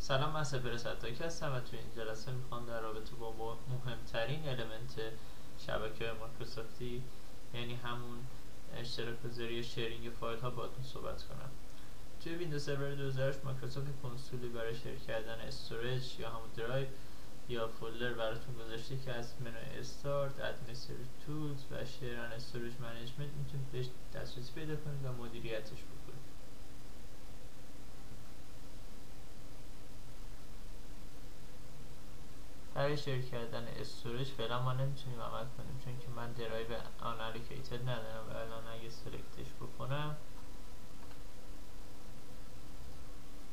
سلام، من سپر ستاکی هستم و توی این جلسه میخوام در رابطه با مهمترین المنت شبکه مایکروسافتی، یعنی همون اشتراک گذاری یا شیرینگ فایل ها باهاتون صحبت کنم. توی ویندوز سرور 2008 مایکروسافت کنسولی برای شیر کردن استوریج یا همون درایو یا فولدر براتون گذاشته که از منوی استارت، ادمنستریتیو تولز و شیر اند استوریج منیجمنت میتونید بهش دسترسی پیدا کنید و مدیریتش بکنید. برای شیر کردن استوریج فعلا ما نمیتونیم عمل کنیم چون که من درایو آن الوکیتد ندارم و الان اگه سلکتش بکنم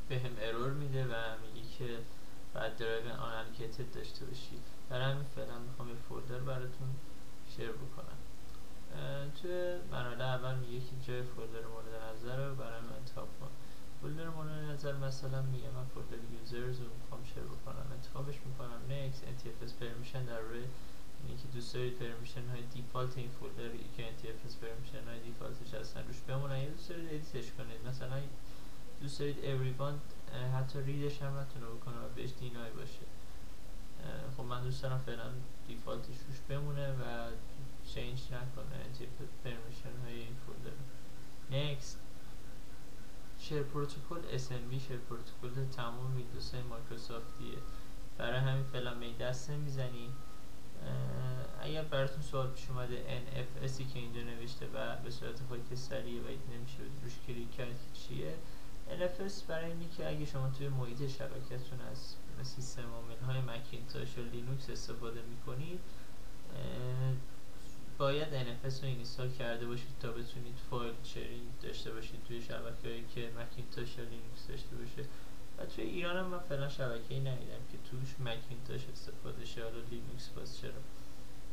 بهم ارور میده و میگه که بعد درایو آن الوکیتد داشته باشید. برای همین فعلا میخوام یه فولدر براتون شیر بکنم. توی مرحله اول میگه که جای فولدر مورد نظر رو برای من انتخاب کن. فولدر مورد نظر مثلا میگه من فولدر یوزرز رو میخوام شیر بکنم، انتخابش میکنم. next NTFS permission در روی اینی که دوست دارید پرمیشن های دیفالت این فولدر که NTFS پرمیشن های دیفالتش هستن روش بمونن یا دوست دارید ادیتش کنید، مثلا دوست دارید everyone حتی ریدش هم نتونه بکنه و بهش دینای باشه. خب من دوست دارم فعلا دیفالتش روش بمونه و چینج نکنه NTFS پرمیشن های این فولدر. next شیر پروتکل SMB شیر پروتکل تمام ویندوز های مایکروسافتیه، برای همین فعلا به این دست نمیزنیم. اگر براتون سوال پیش اومده NFS که اینجا نوشته و به صورت خاکستریه و نمیشه روش کلیک کرد چیه؟ NFS برای اینه که اگه شما توی محیط شبکتون از سیستم عامل های مکینتاش و لینوکس استفاده میکنید باید NFS رو اینستال کرده باشید تا بتونید فایل شیرینگ داشته باشید توی شبکه‌ای که مکینتاش یا لینوکس داشته باشه. و توی ایران هم من فعلا شبکه‌ای ندیدم که توش مکینتاش استفاده شه، حالا لینوکس باز چرا.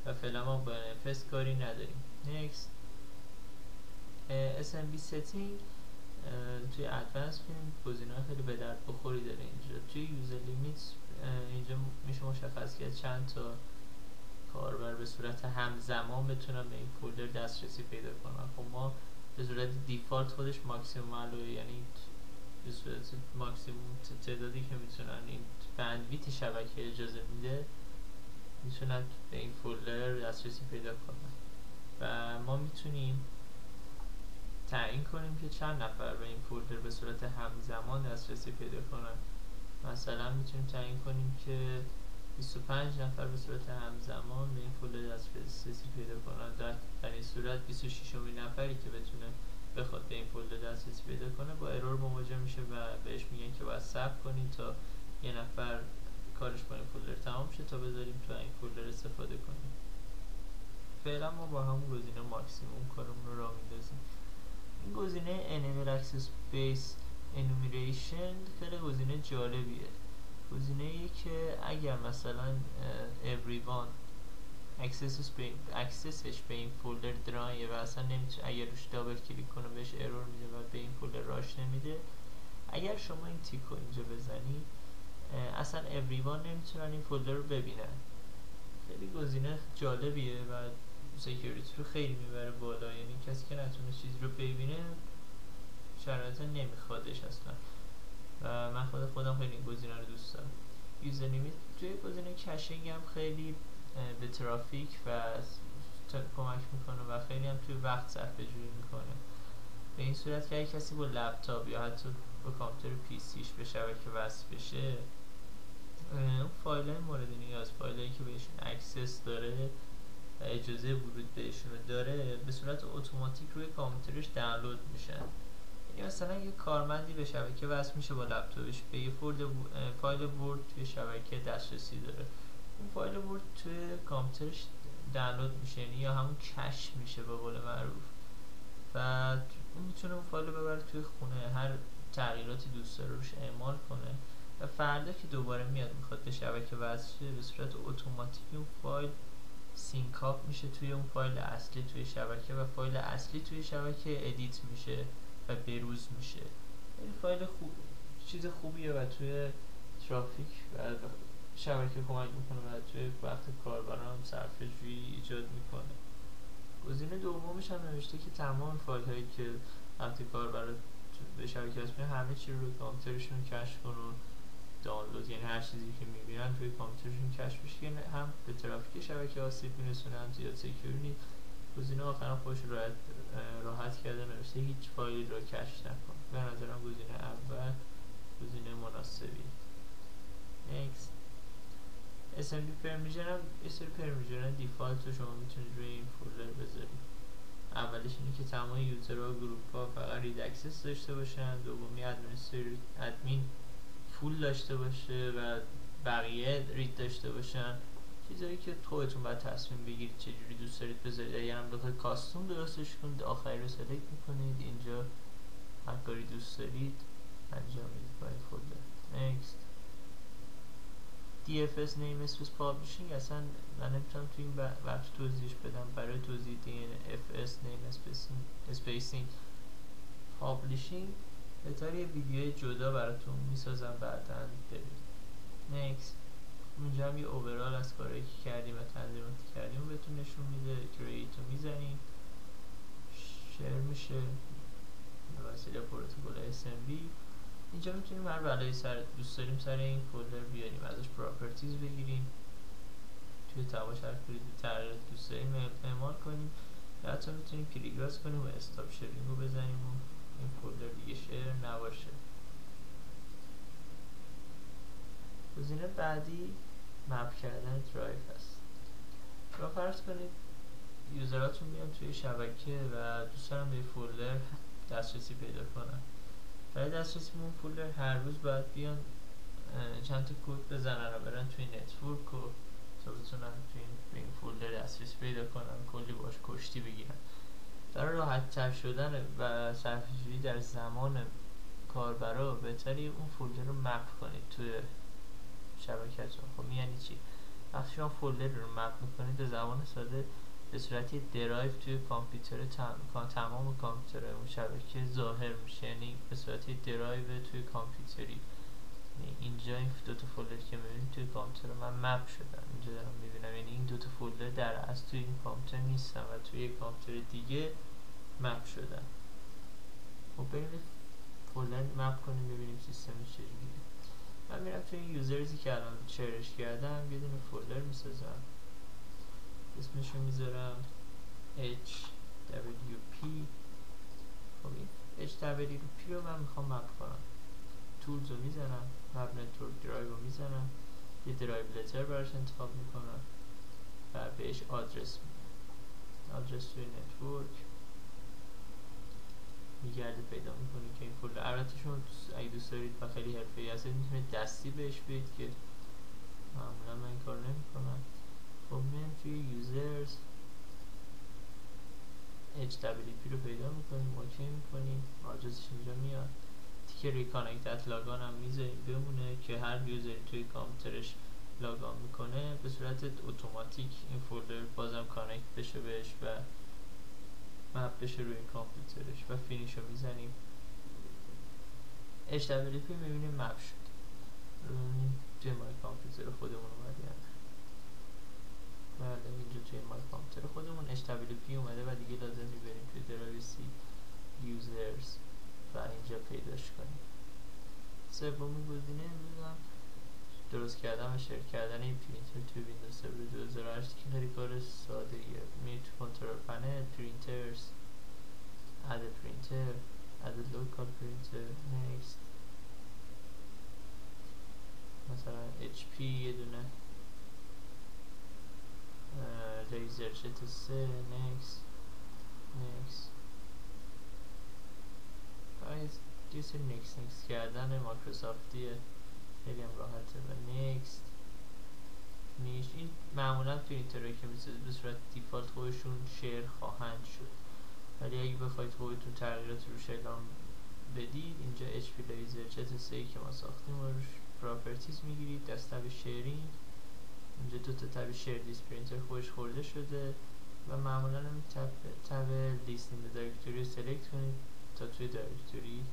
و فعلا ما با NFS کاری نداریم. next SMB setting توی ادوانس فیلم گزینه‌های خیلی به درد بخوری داره. اینجا توی یوزر لیمیت اینجا میشه مشخص کرد چند تا کاربر به صورت همزمان بتونن به این فولدر دسترسی پیدا کنن. خب ما به صورت دیفالت خودش ماکسیموم علوه، یعنی به صورت ماکسیموم تعدادی که میتونن این بندویت شبکه اجازه میده میتونن به این فولدر دسترسی پیدا کنن و ما میتونیم تعیین کنیم که چند نفر به این فولدر به صورت همزمان دسترسی پیدا کنن. مثلا میتونیم تعیین کنیم که 25 نفر به صورت همزمان به این فولدر دسترسی پیدا کنن. در این صورت 26 امین نفری که بتونه بخواد به این فولدر دسترسی پیدا کنه با ارور مواجه میشه و بهش میگن که باید صبر کنید تا یه نفر کارش با این فولدر تمام شه تا بذاریم تو این فولدر استفاده کنیم. فعلا ما با همون گزینه ماکسیموم کارمون رو راه میندازیم. این گزینه Enable Access Based Enumeration خیلی گزینه جالبیه. گزینه ای که اگر مثلا everyone اکسسش به این فولدر درایه و اصلا نمیتونه، اگر روش دابل کلیک کنه بهش ارور میده و به این فولدر راش نمیده، اگر شما این تیک رو اینجا بزنی اصلا everyone نمیتونن این فولدر رو ببینن. خیلی گزینه جالبیه و سکیوریتی رو خیلی میبره بالا، یعنی کسی که نتونه چیزی رو ببینه شرایط نمیخوادش اصلا. و من خودم خیلی این گزینه رو دوست دارم. یوزر لیمیت توی گزینه کشینگ هم خیلی به ترافیک و کمک میکنه و خیلی هم توی وقت صرفه جویی میکنه. به این صورت که اگه کسی با لپتاپ یا حتی با کامپیوتر پیسیش به شبکه وصل بشه، اون فایل های مورد نیاز، فایل هایی که بهشون اکسس داره و اجازه ورود بهشون داره به صورت اتوماتیک روی کامپیوترش دانلود میشن. یعنی مثلا یه کارمندی به شبکه وصل میشه با لپتاپش، به یه فایل ورد توی شبکه دسترسی داره، اون فایل ورد توی کامپیوترش دانلود میشه، یعنی یا همون کش میشه به قول معروف و اون میتونه اون فایل رو ببره توی خونه، هر تغییراتی دوست داره روش اعمال کنه و فردا که دوباره میاد میخواد به شبکه وصل شه به صورت اتوماتیک اون فایل سینکاپ میشه توی اون فایل اصلی توی شبکه و فایل اصلی توی شبکه ادیت میشه و بروز میشه. این فایل چیز خوبیه و توی ترافیک و شبکه کمک میکنه و توی وقت کاربران هم صرفه جویی ایجاد میکنه. گزینه دومش هم نوشته که تمام فایل هایی که وقتی کاربر به شبکه وصل میشه همه چی رو کامپیوترشون کشف کن و دانلود، یعنی هر چیزی که میبینن توی کامپیوترشون کشف میشه که هم به ترافیک شبکه آسیب میرسونه، هم زیاد سکیور نیست. گزینه آخرم خودش راحت کرده، نوشته هیچ فایلی رو کش نکن. به نظرم گزینه اول گزینه مناسبی. next. SMB پرمیشن هم یه سری پرمیشن دیفالت رو شما میتونید روی این فولدر بذارید. اولش اینه که تمام یوزرها و گروپ ها فقط رید اکسس داشته باشن. دومی ادمین فول داشته باشه و بقیه رید داشته باشن. چیزایی که خودتون باید تصمیم بگیرید چجوری دوست دارید بذارید. اگر هم بخواید کاستوم درستش کنید، آخری رو سلکت میکنید، اینجا هر کاری دوست دارید انجام میدید با این فولدر. next. DFS namespace publishing اصلا من نمیتونم توی این بخش توضیحش بدم. برای توضیح DFS namespacing publishing بهتر یه ویدیوی جدا براتون میسازم بعداً ببینید. next. اینجا هم یه اوورال از کارهایی که کردیم و تنظیماتی کردیم بهتون نشون میده. کرییت رو میزنیم، شیر میشه به وسیله پروتکل SMB. اینجا میتونیم هر بلایی دوست داریم سر این فولدر بیاریم، ازش پراپرتیز بگیریم، توی تواش هر کاری تغییرات دوست داریم اعمال کنیم، یا حتی میتونیم پریگراس کنیم و استاپ شیرینگ رو بزنیم و این فولدر دیگه شیر نباشه. گزینه بعدی مپ کردن درایو هست. شما فرض کنید یوزراتون میان توی شبکه و دوست دارن به فولدر دسترسی پیدا کنن. برای دسترسی به اون فولدر هر روز باید بیان چند تا کد بزنن و برن توی نتورک و تا بتونن توی این فولدر دسترسی پیدا کنن، کلی باش کشتی بگیرن. برای راحت تر شدن و صرفه‌جویی در زمان کاربرا بهتره اون فولدر رو مپ کنید توی شبکه‌تون. خب یعنی چی؟ وقتی شما فولدر رو مپ میکنید به زبان ساده به صورت درایو توی کامپیوتر تمام کامپیوتر اون شبکه ظاهر میشه، یعنی به صورت درایو توی کامپیوتری. اینجا این دوتا فولدر که میبینید توی کامپیوتر من مپ شدن، اینجا دارم میبینم، یعنی این دوتا فولدر در اصل توی این کامپیوتر نیستن و توی یک کامپیوتر دیگه مپ شدن. خب بریم فولدر مپ کنیم ببینیم سیستمش چجوریه. من میرم توی این یوزرزی که الان شیرش کردم یه دونه فولدر میسازم، اسمشو میذارم HWP. خب این HWP رو من میخوام مپ کنم. تولز رو میزنم، مپ نتورک درایو رو میزنم، یه درایو لتر براش انتخاب میکنم و بهش آدرس میدم. آدرس توی نتورک میگرده پیدا میکنه که این فولدر. البته شما اگه دوست دارید و خیلی حرفه‌ای هستید میتونید دستی بهش بید که معمولا من این کار نمیکنم. خب میایم توی یوزرز HWP رو پیدا میکنیم، اوکی میکنیم، آدرسش اینجا میاد. تیک ریکانکت لاگان هم میذاریم بمونه که هر یوزری توی کامپیوترش لاگان میکنه به صورت اتوماتیک این فولدر بازم کانکت بشه بهش و مپ بشه روی کامپیوترش و فینیش رو میزنیم. HWP میبینیم مپ شد توی مای کامپیوتر خودمون اومده. بله اینجا توی مای کامپیوتر خودمون HWP اومده و دیگه لازم میبریم توی درایو سی یوزرز و اینجا پیداش کنیم. سومین گزینه امروزم درست کردن و شیر کردن این پرینتر توی ویندوز سرور 2008 که خیلی کار ساده ایه. میرید تو کنترل پنل، پرینترز، اد پرینتر، اد لوکال پرینتر، next. مثلا HP یه دونه لیزر جت 3 next. یه سری next کردن مایکروسافتیه، خیلی هم راحته و next میش. این معمولا پرینترهایی که میسازه به صورت دیفالت خودشون شیر خواهند شد، ولی اگه بخواید خودتون تغییرات روش اعلام بدید اینجا HP لیزر جت 3 که ما ساختیم و روش پراپرتیز میگیرید، دسته شیرینگ. اینجا دوتا تب شیر لیست پرینتر خودش خورده شده و معمولا هم تب لیست این دایرکتوری رو سلکت کنید تا توی دایرکتوری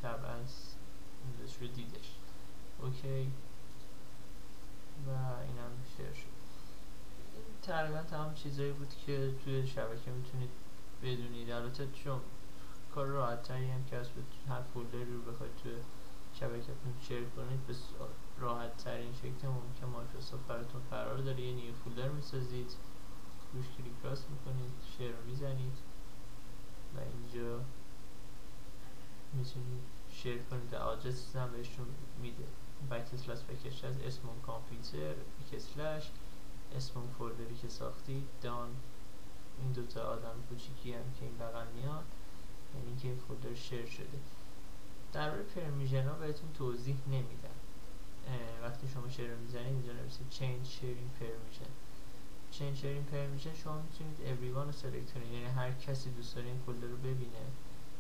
طبعا اینجاش رو دیدش. اوکی و این هم شیر شد. این تقریبا تمام چیزایی بود که توی شبکه میتونید بدونید. البته چون کار راحت تری هم که هست هر فولدری رو بخواید توی شبکتون شیر کنید به راحت ترین شکل ممکن مایکروسافت براتون قرار داره. یه نیو فولدر میسازید، روش کلیک راست میکنید، شیر رو میزنید و اینجا میتونید شیر کنید. آدرس هم بهشون میده، بک‌اسلش بکش از اسم اون کامپیوتر بک‌اسلش اسم اون فولدری که ساختید دان. این دوتا آدم کوچیکی هم که این بغل میاد یعنی که فولدر شیر شده. در مورد پرمیژن ها بهتون توضیح نمیدم. وقتی شما شیر رو میزنید اینجا نوشته change sharing permission. change sharing permission شما میتونید everyone رو سلکت کنید، یعنی هر کسی دوست داره این فولدر رو ببینه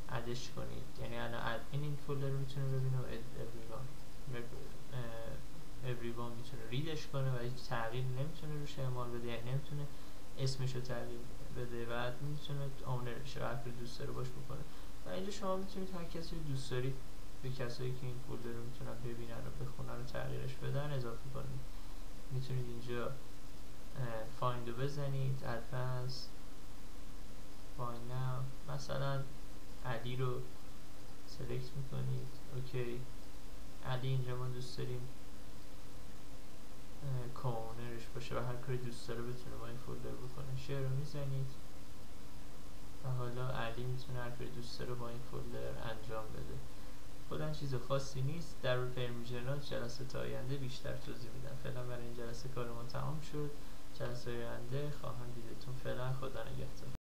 ادش کنید. یعنی الان ادمین این فولدر رو میتونه ببینه و everyone میتونه ریدش کنه و هیچ تغییر نمیتونه روش اعمال بده، یعنی نمیتونه اسمش رو تغییر بده و میتونه اونرش رو هر کاری دوست داره باش بکنه. و اینجا شما میتونید هر کسی رو دوست دارید به کسایی که این فولدر رو میتونن ببینن و بخونن و تغییرش بدن اضافه کنید. میتونید اینجا find رو بزنید advance find now، مثلا علی رو سلکت میکنید. اوکی علی اینجا ما دوست داریم کامونرش باشه و هر کاری دوست داره بتونه با این فولدر بکنه. شیر رو میزنید و حالا علی میتونه هر کاری دوست داره با این فولدر انجام بده. خودن چیز خاصی نیست. در روی پرمیژنات جلسه آینده بیشتر توضیح میدم. فعلا برای این جلسه کارمون تمام شد. جلسه آینده خواهم دیدتون. فعلا خدا نگهدار.